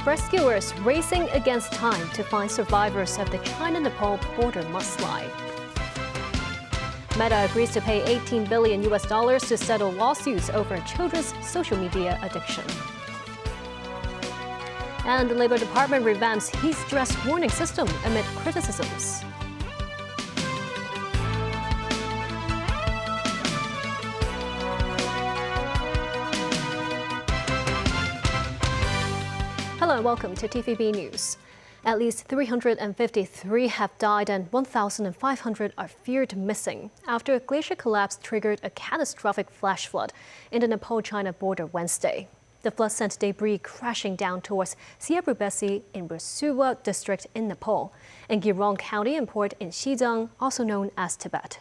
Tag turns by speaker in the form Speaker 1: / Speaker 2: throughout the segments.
Speaker 1: Rescuers racing against time to find survivors of the China-Nepal border mudslide. Meta agrees to pay $18 billion to settle lawsuits over children's social media addiction. And the Labor Department revamps heat stress warning system amid criticisms. Hello and welcome to TVB News. At least 353 have died and 1,500 are feared missing after a glacier collapse triggered a catastrophic flash flood in the Nepal-China border Wednesday. The flood sent debris crashing down towards Siabrubesi in Rasuwa district in Nepal and Gyrong County and port in Xizang, also known as Tibet.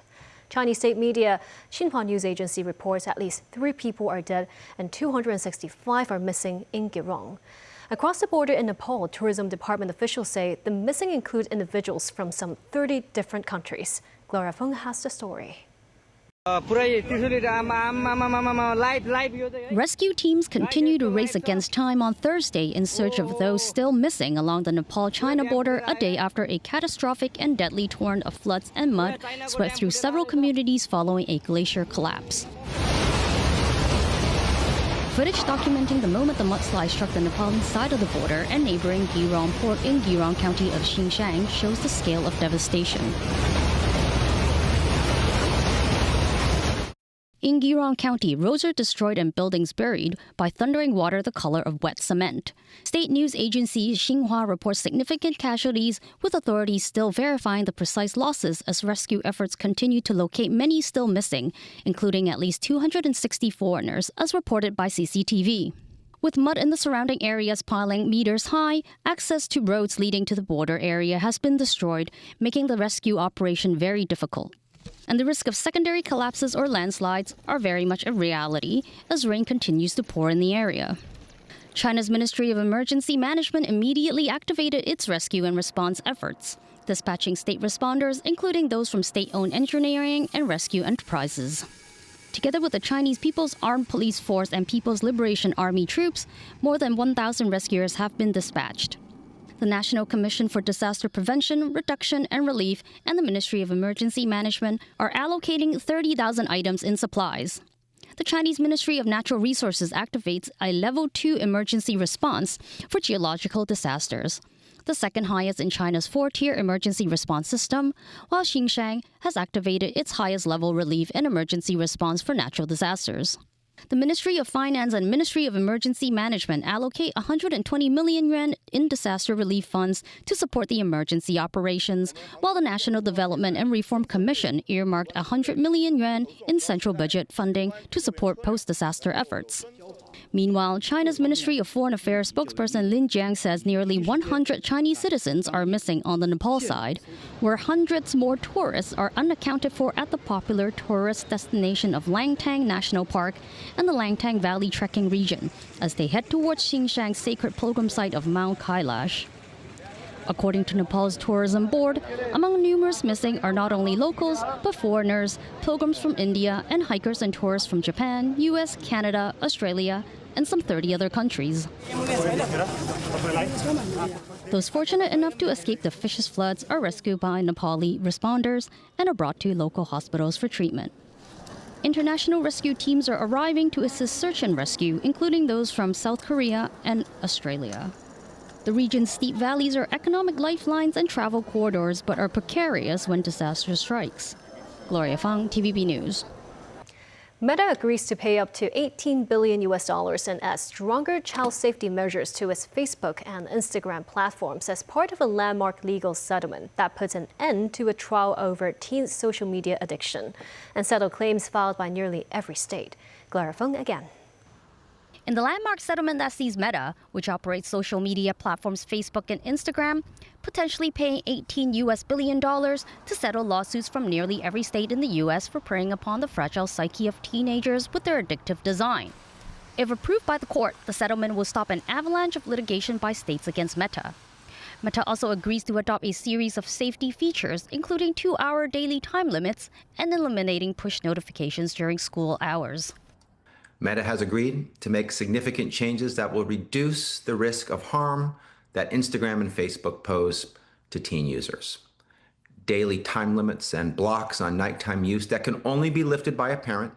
Speaker 1: Chinese state media Xinhua News Agency reports at least 3 people are dead and 265 are missing in Gyrong. Across the border in Nepal, tourism department officials say the missing include individuals from some 30 different countries. Gloria Feng has the story.
Speaker 2: Rescue teams continue to race against time on Thursday in search of those still missing along the Nepal-China border a day after a catastrophic and deadly torrent of floods and mud swept through several communities following a glacier collapse. Footage documenting the moment the mudslide struck the Nepali side of the border and neighboring Gyrong port in Gyrong County of Xinjiang shows the scale of devastation. In Gyrong County, roads are destroyed and buildings buried by thundering water the color of wet cement. State news agency Xinhua reports significant casualties, with authorities still verifying the precise losses as rescue efforts continue to locate many still missing, including at least 260 foreigners, as reported by CCTV. With mud in the surrounding areas piling meters high, access to roads leading to the border area has been destroyed, making the rescue operation very difficult. And the risk of secondary collapses or landslides are very much a reality as rain continues to pour in the area. China's Ministry of Emergency Management immediately activated its rescue and response efforts, dispatching state responders, including those from state-owned engineering and rescue enterprises. Together with the Chinese People's Armed Police Force and People's Liberation Army troops, more than 1,000 rescuers have been dispatched. The National Commission for Disaster Prevention, Reduction and Relief and the Ministry of Emergency Management are allocating 30,000 items in supplies. The Chinese Ministry of Natural Resources activates a Level 2 emergency response for geological disasters, the second highest in China's 4-tier emergency response system, while Xinjiang has activated its highest level relief and emergency response for natural disasters. The Ministry of Finance and Ministry of Emergency Management allocate 120 million yuan in disaster relief funds to support the emergency operations, while the National Development and Reform Commission earmarked 100 million yuan in central budget funding to support post-disaster efforts. Meanwhile, China's Ministry of Foreign Affairs spokesperson Lin Jiang says nearly 100 Chinese citizens are missing on the Nepal side, where hundreds more tourists are unaccounted for at the popular tourist destination of Langtang National Park and the Langtang Valley trekking region, as they head towards Xinjiang's sacred pilgrim site of Mount Kailash. According to Nepal's tourism board, among numerous missing are not only locals, but foreigners, pilgrims from India, and hikers and tourists from Japan, US, Canada, Australia, and some 30 other countries. Those fortunate enough to escape the vicious floods are rescued by Nepali responders and are brought to local hospitals for treatment. International rescue teams are arriving to assist search and rescue, including those from South Korea and Australia. The region's steep valleys are economic lifelines and travel corridors, but are precarious when disaster strikes. Gloria Fang, TVB News.
Speaker 1: Meta agrees to pay up to $18 billion and add stronger child safety measures to its Facebook and Instagram platforms as part of a landmark legal settlement that puts an end to a trial over teens' social media addiction and settle claims filed by nearly every state. Gloria Feng again.
Speaker 2: In the landmark settlement that sees Meta, which operates social media platforms Facebook and Instagram, potentially paying $18 billion to settle lawsuits from nearly every state in the U.S. for preying upon the fragile psyche of teenagers with their addictive design. If approved by the court, the settlement will stop an avalanche of litigation by states against Meta. Meta also agrees to adopt a series of safety features, including 2-hour daily time limits and eliminating push notifications during school hours.
Speaker 3: Meta has agreed to make significant changes that will reduce the risk of harm that Instagram and Facebook pose to teen users. Daily time limits and blocks on nighttime use that can only be lifted by a parent,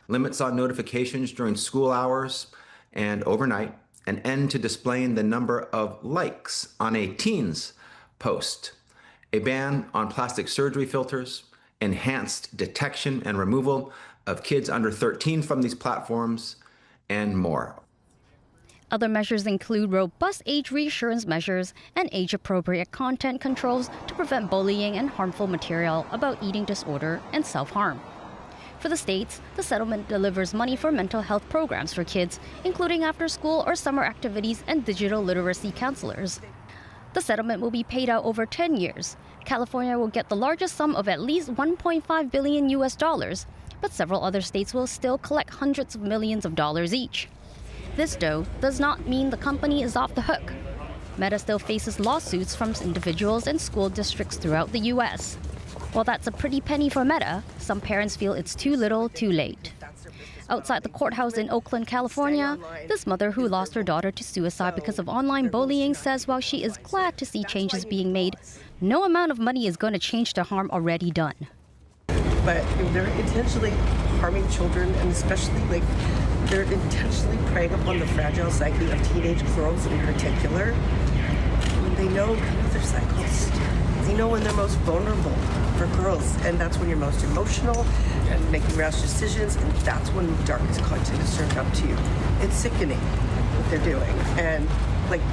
Speaker 3: limits on notifications during school hours and overnight, an end to displaying the number of likes on a teen's post, a ban on plastic surgery filters, enhanced detection and removal of kids under 13 from these platforms, and more.
Speaker 2: Other measures include robust age reassurance measures and age-appropriate content controls to prevent bullying and harmful material about eating disorder and self-harm. For the states, the settlement delivers money for mental health programs for kids, including after-school or summer activities and digital literacy counselors. The settlement will be paid out over 10 years. California will get the largest sum of at least $1.5 billion US, but several other states will still collect hundreds of millions of dollars each. This, though, does not mean the company is off the hook. Meta still faces lawsuits from individuals and school districts throughout the U.S. While that's a pretty penny for Meta, some parents feel it's too little, too late. Outside the courthouse in Oakland, California, this mother who lost her daughter to suicide because of online bullying says while she is glad to see changes being made, no amount of money is going to change the harm already done.
Speaker 4: But they're intentionally harming children, and especially they're intentionally preying upon the fragile psyche of teenage girls in particular. They know their cycles. They know when they're most vulnerable for girls, and that's when you're most emotional and making rash decisions, and that's when darkest content is served up to you. It's sickening what they're doing, and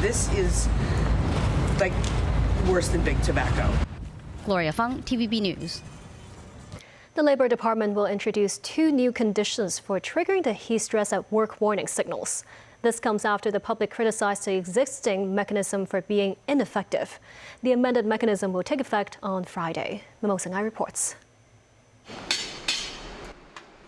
Speaker 4: this is worse than big tobacco.
Speaker 2: Gloria Fung, TVB News.
Speaker 1: The Labor Department will introduce 2 new conditions for triggering the heat stress at work warning signals. This comes after the public criticized the existing mechanism for being ineffective. The amended mechanism will take effect on Friday. Memo Singhai reports.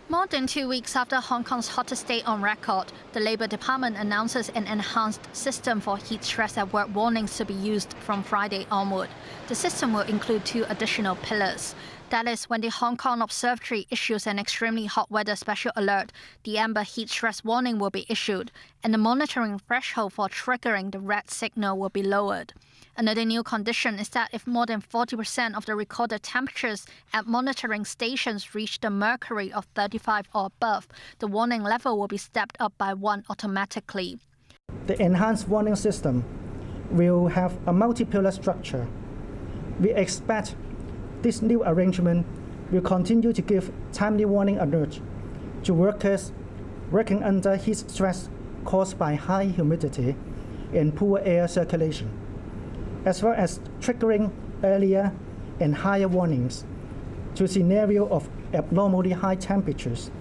Speaker 5: More than 2 weeks after Hong Kong's hottest day on record, the Labor Department announces an enhanced system for heat stress at work warnings to be used from Friday onward. The system will include 2 additional pillars. That is, when the Hong Kong Observatory issues an extremely hot weather special alert, the amber heat stress warning will be issued, and the monitoring threshold for triggering the red signal will be lowered. Another new condition is that if more than 40% of the recorded temperatures at monitoring stations reach the mercury of 35 or above, the warning level will be stepped up by 1 automatically.
Speaker 6: The enhanced warning system will have a multi-pillar structure. We expect this new arrangement will continue to give timely warning alerts to workers working under heat stress caused by high humidity and poor air circulation, as well as triggering earlier and higher warnings to a scenario of abnormally high temperatures.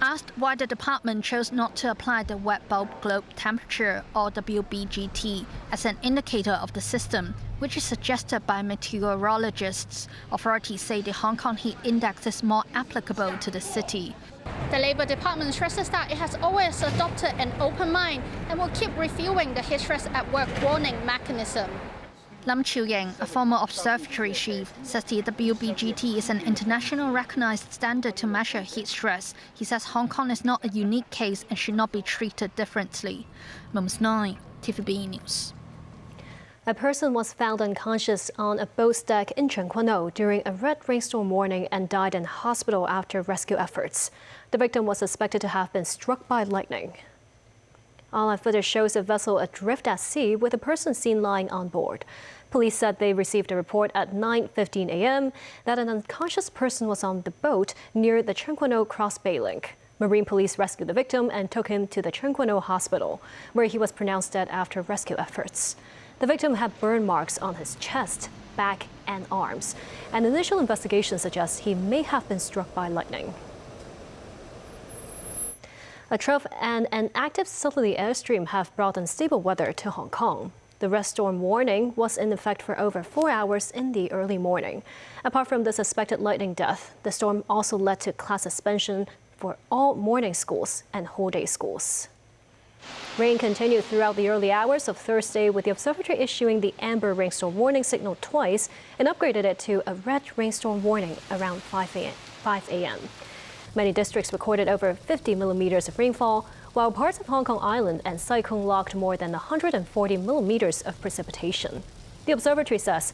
Speaker 5: Asked why the department chose not to apply the wet bulb globe temperature, or WBGT, as an indicator of the system, which is suggested by meteorologists, authorities say the Hong Kong heat index is more applicable to the city. The Labor Department stresses that it has always adopted an open mind and will keep reviewing the heat stress at work warning mechanism. Lam Chiu-ying, a former observatory chief, says the WBGT is an international recognized standard to measure heat stress. He says Hong Kong is not a unique case and should not be treated differently. Mums 9, TVB News.
Speaker 1: A person was found unconscious on a boat's deck in Tseung Kwan O during a red rainstorm warning and died in hospital after rescue efforts. The victim was suspected to have been struck by lightning. Online footage shows a vessel adrift at sea with a person seen lying on board. Police said they received a report at 9:15 a.m. that an unconscious person was on the boat near the Tseung Kwan O Cross Bay Link. Marine police rescued the victim and took him to the Tseung Kwan O hospital, where he was pronounced dead after rescue efforts. The victim had burn marks on his chest, back, and arms, and initial investigations suggest he may have been struck by lightning. A trough and an active southerly airstream have brought unstable weather to Hong Kong. The red storm warning was in effect for over 4 hours in the early morning. Apart from the suspected lightning death, the storm also led to class suspension for all morning schools and whole-day schools. Rain continued throughout the early hours of Thursday, with the observatory issuing the amber rainstorm warning signal twice and upgraded it to a red rainstorm warning around 5 a.m. Many districts recorded over 50 millimeters of rainfall, while parts of Hong Kong Island and Sai Kung logged more than 140 millimeters of precipitation. The observatory says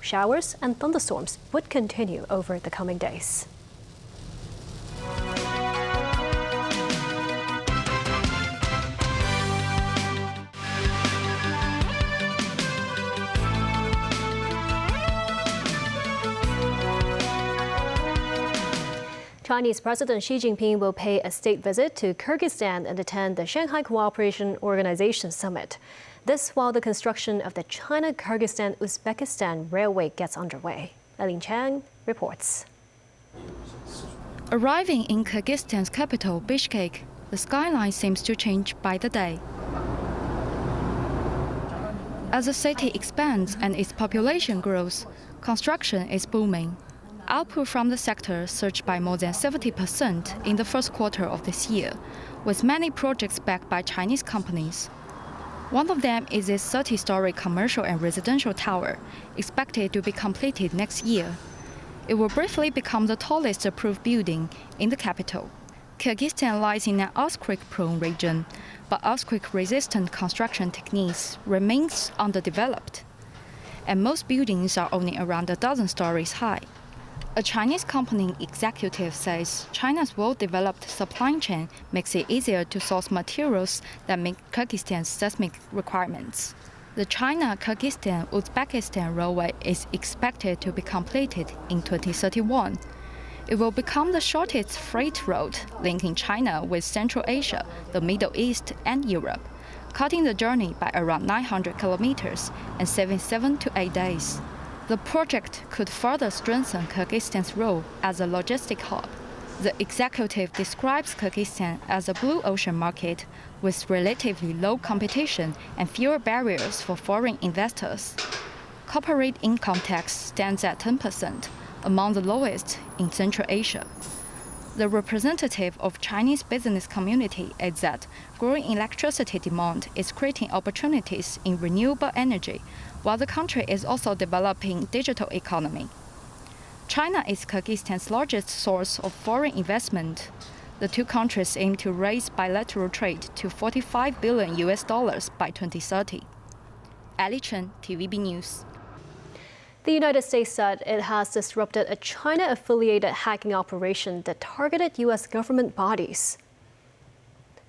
Speaker 1: showers and thunderstorms would continue over the coming days. Chinese President Xi Jinping will pay a state visit to Kyrgyzstan and attend the Shanghai Cooperation Organization Summit. This while the construction of the China-Kyrgyzstan-Uzbekistan railway gets underway. Eileen Chang reports.
Speaker 7: Arriving in Kyrgyzstan's capital, Bishkek, the skyline seems to change by the day. As the city expands and its population grows, construction is booming. Output from the sector surged by more than 70% in the first quarter of this year, with many projects backed by Chinese companies. One of them is its 30-story commercial and residential tower, expected to be completed next year. It will briefly become the tallest approved building in the capital. Kyrgyzstan lies in an earthquake-prone region, but earthquake-resistant construction techniques remains underdeveloped, and most buildings are only around a dozen stories high. A Chinese company executive says China's well-developed supply chain makes it easier to source materials that meet Kyrgyzstan's seismic requirements. The China-Kyrgyzstan-Uzbekistan railway is expected to be completed in 2031. It will become the shortest freight route linking China with Central Asia, the Middle East, and Europe, cutting the journey by around 900 kilometers and saving 7 to 8 days. The project could further strengthen Kyrgyzstan's role as a logistic hub. The executive describes Kyrgyzstan as a blue ocean market with relatively low competition and fewer barriers for foreign investors. Corporate income tax stands at 10%, among the lowest in Central Asia. The representative of Chinese business community adds that growing electricity demand is creating opportunities in renewable energy, while the country is also developing digital economy. China is Kyrgyzstan's largest source of foreign investment. The two countries aim to raise bilateral trade to $45 billion by 2030. Ali Chen, TVB News.
Speaker 1: The United States said it has disrupted a China-affiliated hacking operation that targeted U.S. government bodies.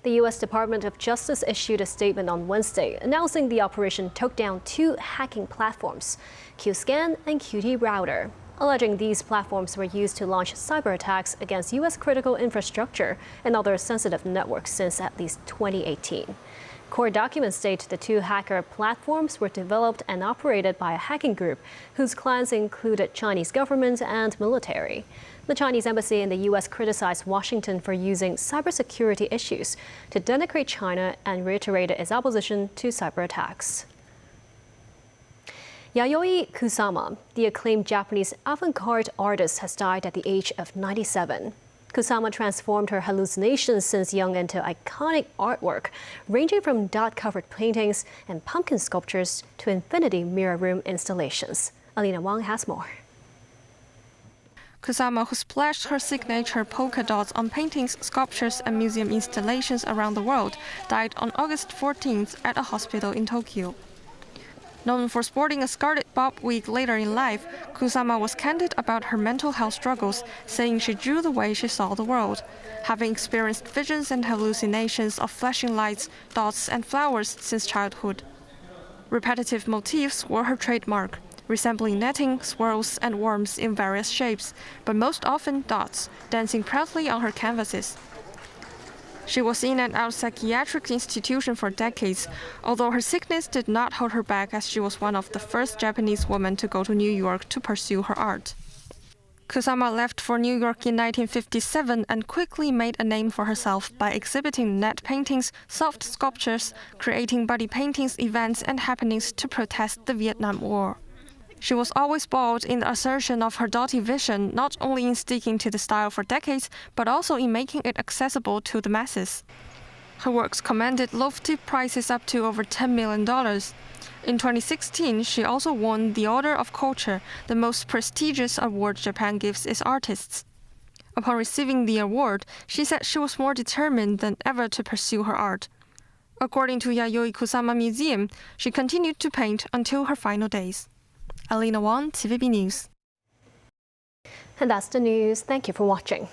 Speaker 1: The U.S. Department of Justice issued a statement on Wednesday announcing the operation took down 2 hacking platforms, QScan and QT Router, alleging these platforms were used to launch cyber attacks against U.S. critical infrastructure and other sensitive networks since at least 2018. Court documents state the 2 hacker platforms were developed and operated by a hacking group whose clients included Chinese government and military. The Chinese embassy in the U.S. criticized Washington for using cybersecurity issues to denigrate China and reiterated its opposition to cyber attacks. Yayoi Kusama, the acclaimed Japanese avant-garde artist, has died at the age of 97. Kusama transformed her hallucinations since young into iconic artwork, ranging from dot-covered paintings and pumpkin sculptures to infinity mirror room installations. Alina Wang has more.
Speaker 8: Kusama, who splashed her signature polka dots on paintings, sculptures, and museum installations around the world, died on August 14th at a hospital in Tokyo. Known for sporting a scarlet bob wig later in life, Kusama was candid about her mental health struggles, saying she drew the way she saw the world, having experienced visions and hallucinations of flashing lights, dots, and flowers since childhood. Repetitive motifs were her trademark, resembling netting, swirls, and worms in various shapes, but most often dots, dancing proudly on her canvases. She was in and out psychiatric institution for decades, although her sickness did not hold her back as she was one of the first Japanese women to go to New York to pursue her art. Kusama left for New York in 1957 and quickly made a name for herself by exhibiting net paintings, soft sculptures, creating body paintings, events, and happenings to protest the Vietnam War. She was always bold in the assertion of her dotty vision, not only in sticking to the style for decades, but also in making it accessible to the masses. Her works commanded lofty prices up to over $10 million. In 2016, she also won the Order of Culture, the most prestigious award Japan gives its artists. Upon receiving the award, she said she was more determined than ever to pursue her art. According to Yayoi Kusama Museum, she continued to paint until her final days. Alina Wang, TVB News.
Speaker 1: And that's the news. Thank you for watching.